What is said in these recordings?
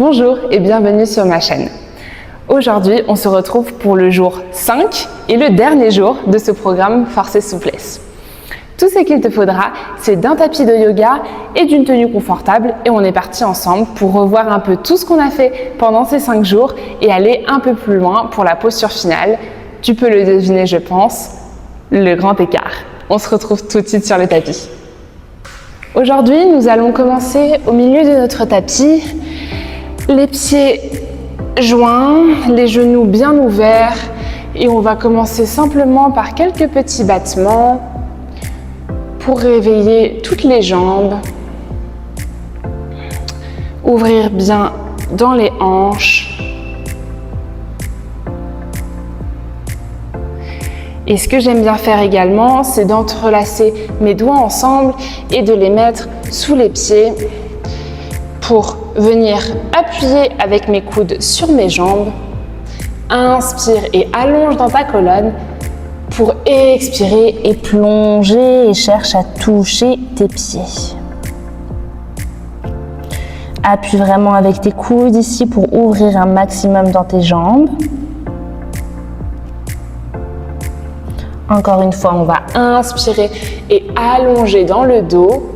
Bonjour et bienvenue sur ma chaîne. Aujourd'hui, on se retrouve pour le jour 5 et le dernier jour de ce programme Force et Souplesse. Tout ce qu'il te faudra, c'est d'un tapis de yoga et d'une tenue confortable et on est parti ensemble pour revoir un peu tout ce qu'on a fait pendant ces 5 jours et aller un peu plus loin pour la posture finale. Tu peux le deviner, je pense, le grand écart. On se retrouve tout de suite sur le tapis. Aujourd'hui, nous allons commencer au milieu de notre tapis. Les pieds joints, les genoux bien ouverts et on va commencer simplement par quelques petits battements pour réveiller toutes les jambes, ouvrir bien dans les hanches. Et ce que j'aime bien faire également, c'est d'entrelacer mes doigts ensemble et de les mettre sous les pieds pour venir appuyer avec mes coudes sur mes jambes. Inspire et allonge dans ta colonne pour expirer et plonger et cherche à toucher tes pieds. Appuie vraiment avec tes coudes ici pour ouvrir un maximum dans tes jambes. Encore une fois, on va inspirer et allonger dans le dos.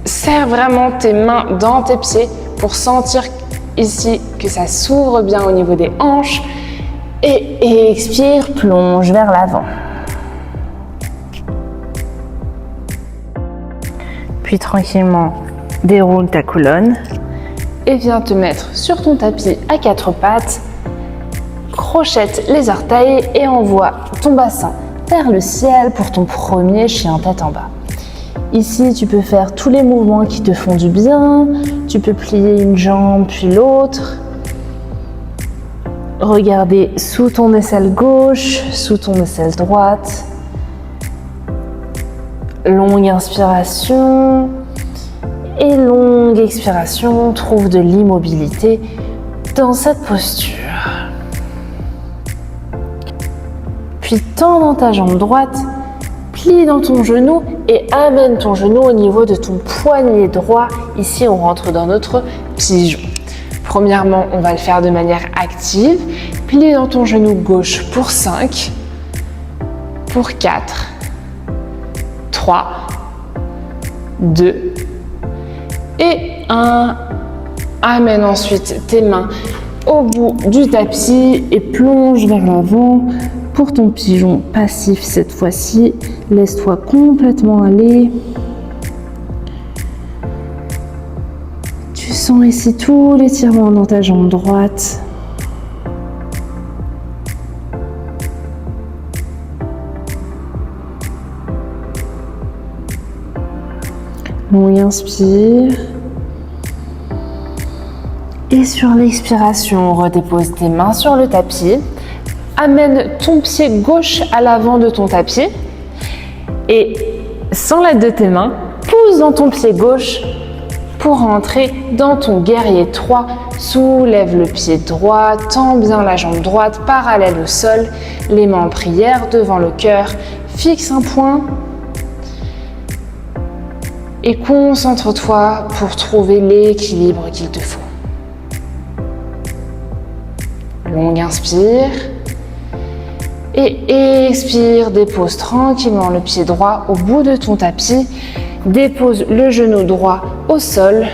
Serre vraiment tes mains dans tes pieds pour sentir ici que ça s'ouvre bien au niveau des hanches. Et expire, plonge vers l'avant. Puis tranquillement, déroule ta colonne et viens te mettre sur ton tapis à 4 pattes. Crochette les orteils et envoie ton bassin vers le ciel pour ton premier chien tête en bas. Ici, tu peux faire tous les mouvements qui te font du bien. Tu peux plier une jambe puis l'autre. Regarder sous ton aisselle gauche, sous ton aisselle droite. Longue inspiration et longue expiration. Trouve de l'immobilité dans cette posture. Puis tends dans ta jambe droite, plie dans ton genou et amène ton genou au niveau de ton poignet droit. Ici, on rentre dans notre pigeon. Premièrement, on va le faire de manière active. Plie dans ton genou gauche pour 5, pour 4, 3, 2 et 1. Amène ensuite tes mains au bout du tapis et plonge vers l'avant. Pour ton pigeon passif cette fois-ci, laisse-toi complètement aller. Tu sens ici tout l'étirement dans ta jambe droite. On inspire. Et sur l'expiration, redépose tes mains sur le tapis. Amène ton pied gauche à l'avant de ton tapis et sans l'aide de tes mains, pousse dans ton pied gauche pour rentrer dans ton guerrier 3. Soulève le pied droit, tends bien la jambe droite parallèle au sol, les mains en prière devant le cœur, fixe un point et concentre-toi pour trouver l'équilibre qu'il te faut. Longue inspire. Et expire, dépose tranquillement le pied droit au bout de ton tapis, dépose le genou droit au sol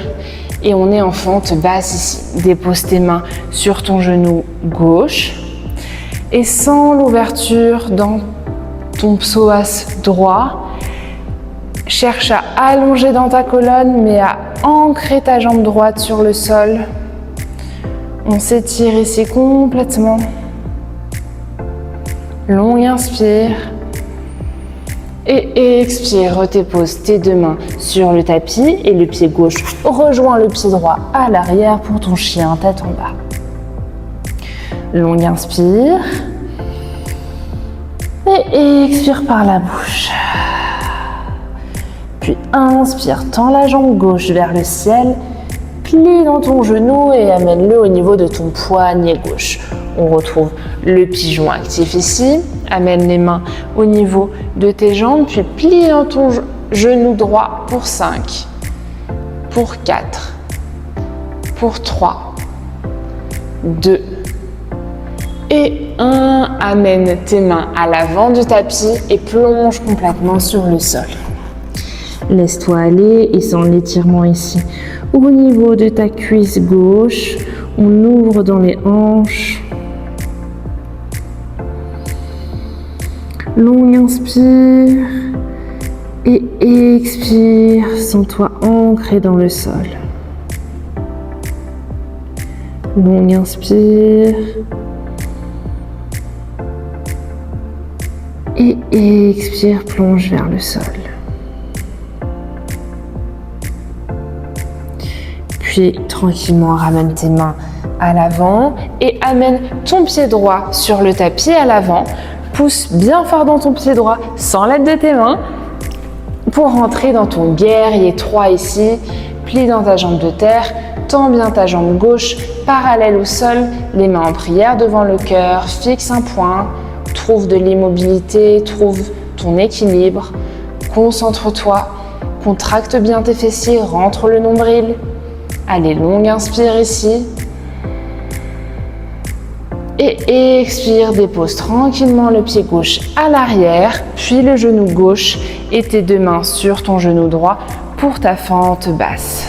et on est en fente basse ici. Dépose tes mains sur ton genou gauche et sens l'ouverture dans ton psoas droit. Cherche à allonger dans ta colonne mais à ancrer ta jambe droite sur le sol. On s'étire ici complètement. Longue inspire et expire, redépose tes deux mains sur le tapis et le pied gauche rejoint le pied droit à l'arrière pour ton chien tête en bas. Longue inspire et expire par la bouche. Puis inspire, tends la jambe gauche vers le ciel, plie dans ton genou et amène-le au niveau de ton poignet gauche. On retrouve le pigeon actif ici. Amène les mains au niveau de tes jambes, puis plie dans ton genou droit pour 5, pour 4, Pour 3, 2 et 1. Amène tes mains à l'avant du tapis et plonge complètement sur le sol. Laisse-toi aller et sens l'étirement ici. Au niveau de ta cuisse gauche, on ouvre dans les hanches. Long inspire et expire. Sens-toi ancré dans le sol. Long inspire et expire, plonge vers le sol. Puis tranquillement ramène tes mains à l'avant et amène ton pied droit sur le tapis à l'avant. Pousse bien fort dans ton pied droit sans l'aide de tes mains pour rentrer dans ton guerrier 3 ici. Plie dans ta jambe de terre, tends bien ta jambe gauche parallèle au sol, les mains en prière devant le cœur, fixe un point, trouve de l'immobilité, trouve ton équilibre, concentre-toi, contracte bien tes fessiers, rentre le nombril. Allez, longue inspire ici. Et expire, dépose tranquillement le pied gauche à l'arrière, puis le genou gauche et tes deux mains sur ton genou droit pour ta fente basse.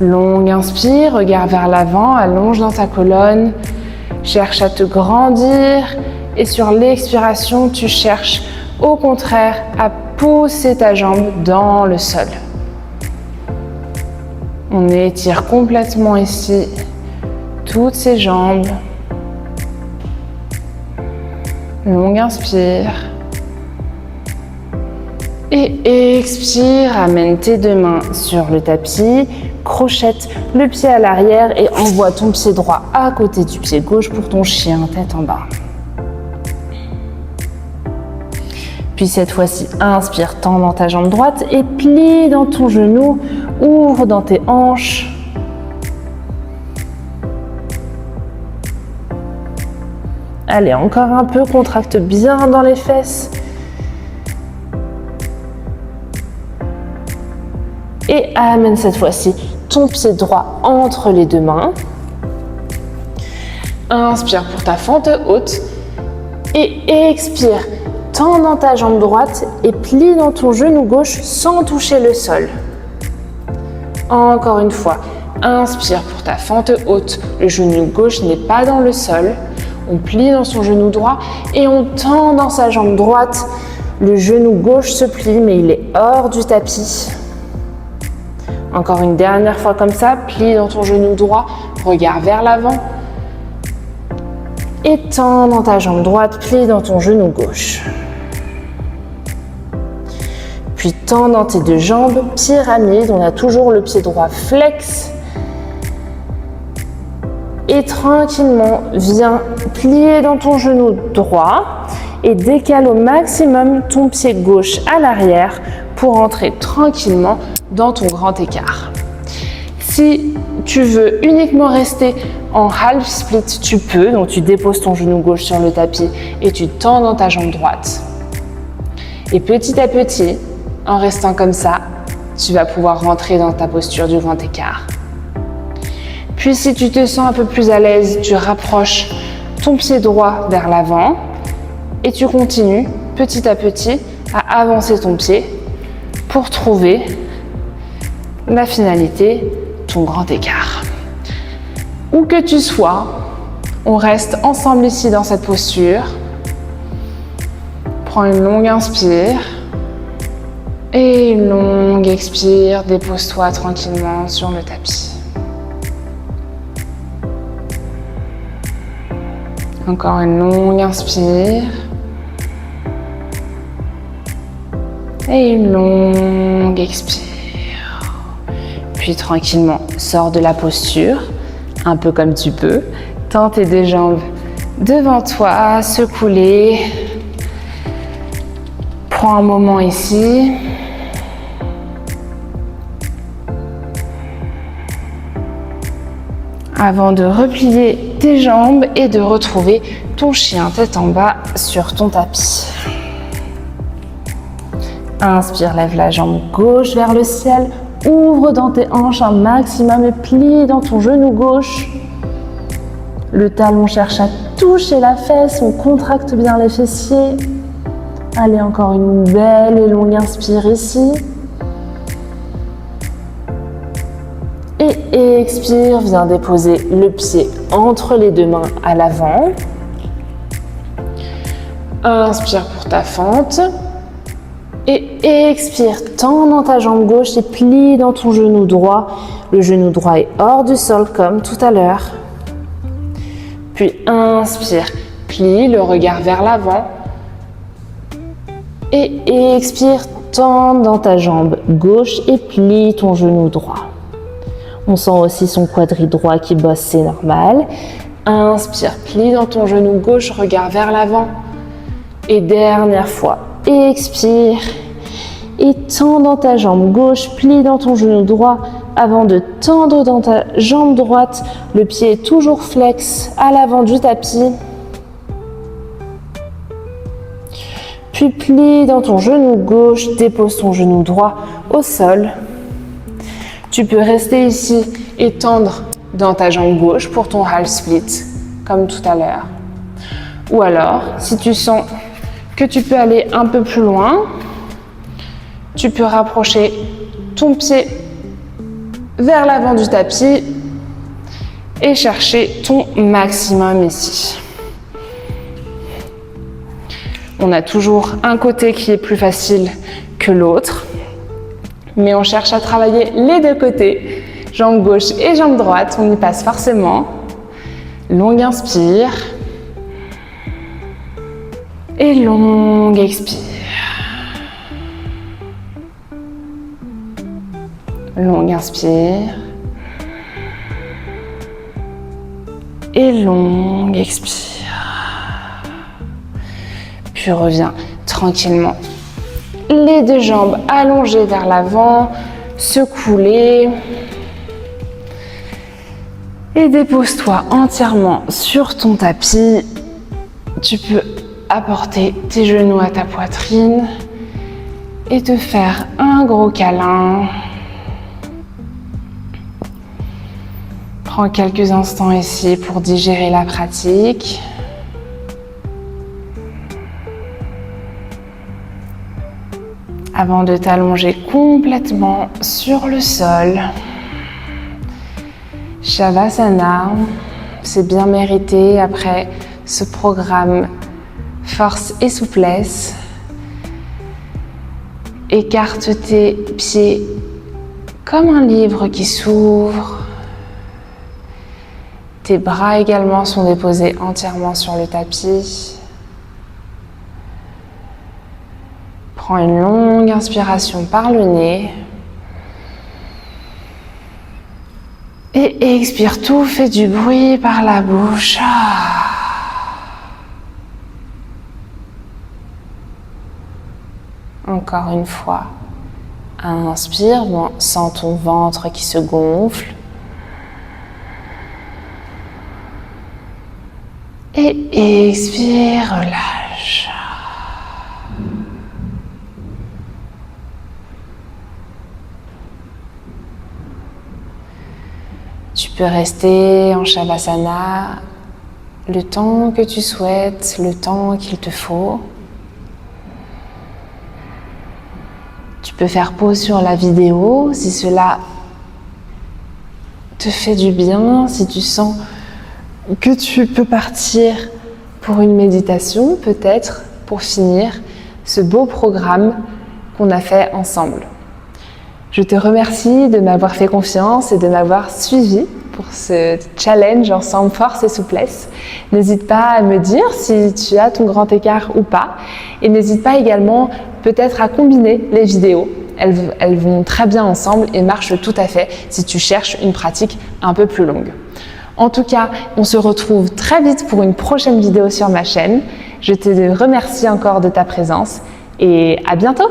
Longue inspire, regarde vers l'avant, allonge dans ta colonne, cherche à te grandir et sur l'expiration, tu cherches au contraire à pousser ta jambe dans le sol. On étire complètement ici toutes ces jambes. Longue inspire. Et expire, amène tes deux mains sur le tapis, crochette le pied à l'arrière et envoie ton pied droit à côté du pied gauche pour ton chien, tête en bas. Puis cette fois-ci, inspire, tends dans ta jambe droite et plie dans ton genou, ouvre dans tes hanches. Allez, encore un peu, contracte bien dans les fesses. Et amène cette fois-ci ton pied droit entre les deux mains. Inspire pour ta fente haute. Et expire, tends dans ta jambe droite et plie dans ton genou gauche sans toucher le sol. Encore une fois, inspire pour ta fente haute. Le genou gauche n'est pas dans le sol. On plie dans son genou droit et on tend dans sa jambe droite. Le genou gauche se plie mais il est hors du tapis. Encore une dernière fois comme ça, plie dans ton genou droit, regarde vers l'avant. Et tends dans ta jambe droite, plie dans ton genou gauche. Puis tends dans tes deux jambes, pyramide, on a toujours le pied droit flex. Et tranquillement, viens plier dans ton genou droit et décale au maximum ton pied gauche à l'arrière pour entrer tranquillement dans ton grand écart. Si tu veux uniquement rester en half split, tu peux. Donc tu déposes ton genou gauche sur le tapis et tu tends dans ta jambe droite. Et petit à petit, en restant comme ça, tu vas pouvoir rentrer dans ta posture du grand écart. Puis si tu te sens un peu plus à l'aise, tu rapproches ton pied droit vers l'avant et tu continues petit à petit à avancer ton pied pour trouver la finalité, ton grand écart. Où que tu sois, on reste ensemble ici dans cette posture. Prends une longue inspire et une longue expire. Dépose-toi tranquillement sur le tapis. Encore une longue inspire et une longue expire. Puis tranquillement, sors de la posture, un peu comme tu peux. Tends tes deux jambes devant toi, secoue-les. Prends un moment ici. Avant de replier tes jambes et de retrouver ton chien tête en bas sur ton tapis. Inspire, lève la jambe gauche vers le ciel, Ouvre dans tes hanches un maximum et plie dans ton genou gauche. Le talon cherche à toucher la fesse, on contracte bien les fessiers. Allez, encore une belle et longue inspire ici. Et expire, viens déposer le pied entre les deux mains à l'avant. Inspire pour ta fente. Et expire, tends dans ta jambe gauche et plie dans ton genou droit. Le genou droit est hors du sol comme tout à l'heure. Puis inspire, plie le regard vers l'avant. Et expire, tends dans ta jambe gauche et plie ton genou droit. On sent aussi son quadri droit qui bosse, c'est normal. Inspire, plie dans ton genou gauche, regard vers l'avant. Et dernière fois, expire. Et tends dans ta jambe gauche, plie dans ton genou droit avant de tendre dans ta jambe droite. Le pied est toujours flex à l'avant du tapis. Puis plie dans ton genou gauche, dépose ton genou droit au sol. Tu peux rester ici et tendre dans ta jambe gauche pour ton half split, comme tout à l'heure. Ou alors, si tu sens que tu peux aller un peu plus loin, tu peux rapprocher ton pied vers l'avant du tapis et chercher ton maximum ici. On a toujours un côté qui est plus facile que l'autre, mais on cherche à travailler les deux côtés, jambe gauche et jambe droite, on y passe forcément. Longue inspire et longue expire. Longue inspire et longue expire. Puis reviens tranquillement. Les deux jambes allongées vers l'avant, secoue-les. Et dépose-toi entièrement sur ton tapis. Tu peux apporter tes genoux à ta poitrine et te faire un gros câlin. Prends quelques instants ici pour digérer la pratique. Avant de t'allonger complètement sur le sol. Shavasana, c'est bien mérité après ce programme force et souplesse. Écarte tes pieds comme un livre qui s'ouvre. Tes bras également sont déposés entièrement sur le tapis. Prends une longue inspiration par le nez. Et expire, tout fait du bruit par la bouche. Encore une fois. Inspire, sens ton ventre qui se gonfle. Et expire, relâche. Tu peux rester en Shavasana le temps que tu souhaites, le temps qu'il te faut. Tu peux faire pause sur la vidéo si cela te fait du bien, si tu sens que tu peux partir pour une méditation, peut-être pour finir ce beau programme qu'on a fait ensemble. Je te remercie de m'avoir fait confiance et de m'avoir suivi pour ce challenge ensemble force et souplesse. N'hésite pas à me dire si tu as ton grand écart ou pas. Et n'hésite pas également peut-être à combiner les vidéos. Elles vont très bien ensemble et marchent tout à fait si tu cherches une pratique un peu plus longue. En tout cas, on se retrouve très vite pour une prochaine vidéo sur ma chaîne. Je te remercie encore de ta présence et à bientôt!